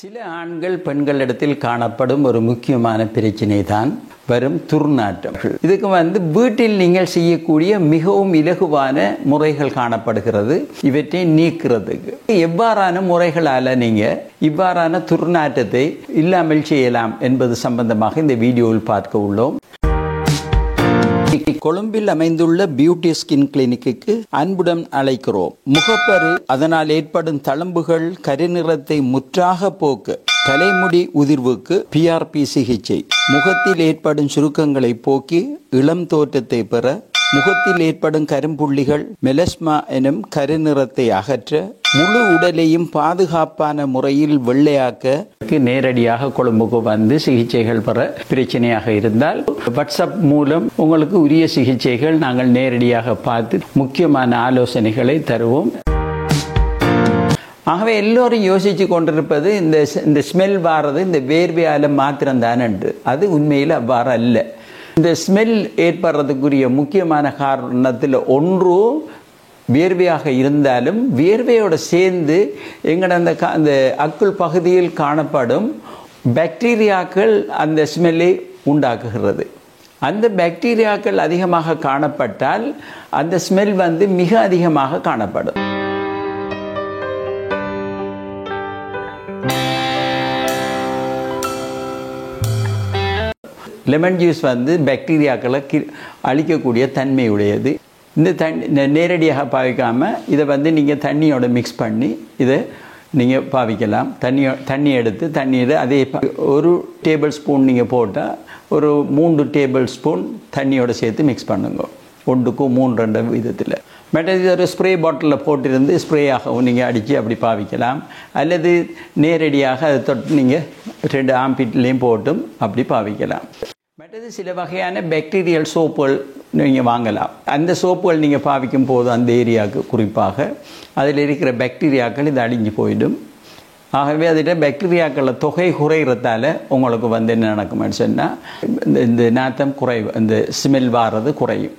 சில ஆண்கள் பெண்களிடத்தில் காணப்படும் ஒரு முக்கியமான பிரச்சனை தான் வரும் துர்நாற்றம். இதுக்கு வீட்டில் நீங்கள் செய்யக்கூடிய மிகவும் இலகுவான முறைகள் காணப்படுகிறது. இவற்றை நீக்கிறதுக்கு எவ்வாறான முறைகளால் நீங்கள் இவ்வாறான துர்நாற்றத்தை இல்லாமல் செய்யலாம் என்பது சம்பந்தமாக இந்த வீடியோவில் பார்க்க உள்ளோம். கொழும்பில் அமைந்துள்ள பியூட்டி ஸ்கின் கிளினிக்கு அன்புடன் அழைக்கிறோம். முகப்பரு, அதனால் ஏற்படும் தழும்புகள், கருநிறத்தை முற்றாக போக்க, தலைமுடி உதிர்வுக்கு PRP சிகிச்சை, முகத்தில் ஏற்படும் சுருக்கங்களை போக்கி இளம் தோற்றத்தை பெற, முகத்தில் ஏற்படும் கரும்புள்ளிகள், மெலஸ்மா எனும் கருநிறத்தை அகற்ற, முழு உடலையும் பாதுகாப்பான முறையில் வெள்ளையாக்க நேரடியாக கொழும்புக்கு சிகிச்சைகள் பெற பிரச்சனையாக இருந்தால் வாட்ஸ்அப் மூலம் உங்களுக்கு உரிய சிகிச்சைகள் நாங்கள் நேரடியாக பார்த்து முக்கியமான ஆலோசனைகளை தருவோம். ஆகவே எல்லோரும் யோசித்து கொண்டிருப்பது இந்த ஸ்மெல் வாரது இந்த வேர்வையால் மாத்திரம்தான் என்று. அது உண்மையில் அவ்வாறு அல்ல. இந்த ஸ்மெல் ஏற்படுறதுக்குரிய முக்கியமான காரணத்தில் ஒன்று வியர்வையாக இருந்தாலும் வியர்வையோடு சேர்ந்து எங்களோட அந்த அக்குள் பகுதியில் காணப்படும் பாக்டீரியாக்கள் அந்த ஸ்மெல்லை உண்டாக்குகிறது. அந்த பாக்டீரியாக்கள் அதிகமாக காணப்பட்டால் அந்த ஸ்மெல் மிக அதிகமாக காணப்படும். லெமன் ஜூஸ் பாக்டீரியாக்களை அழிக்கக்கூடிய தன்மை உடையது. இந்த நேரடியாக பாவிக்காமல் இதை நீங்கள் தண்ணியோட மிக்ஸ் பண்ணி இதை நீங்கள் பாவிக்கலாம். தண்ணி எடுத்து தண்ணீர் அதே 1 டேபிள் ஸ்பூன் நீங்கள் போட்டால் ஒரு 3 டேபிள் ஸ்பூன் தண்ணியோடு சேர்த்து மிக்ஸ் பண்ணுங்க. 1க்கு 3 விதத்தில். மற்றது ஒரு ஸ்ப்ரே பாட்டிலில் போட்டிருந்து ஸ்ப்ரேயாகவும் நீங்கள் அடித்து அப்படி பாவிக்கலாம். அல்லது நேரடியாக அதை தொட்டு நீங்கள் 2 ஆம்பிட்லேயும் போட்டும் அப்படி பாவிக்கலாம். மற்றது சில வகையான பாக்டீரியல் சோப்புகள் நீங்கள் வாங்கலாம். அந்த சோப்புகள் நீங்கள் பாவிக்கும் போது அந்த ஏரியாவுக்கு குறிப்பாக அதில் இருக்கிற பாக்டீரியாக்கள் இது அழிஞ்சு போயிடும். ஆகவே அதில் பாக்டீரியாக்களை தொகை குறைகிறதால உங்களுக்கு என்ன நடக்கும்னு சொன்னால் இந்த நாத்தம் குறைவு, இந்த ஸ்மெல் வாரது குறையும்.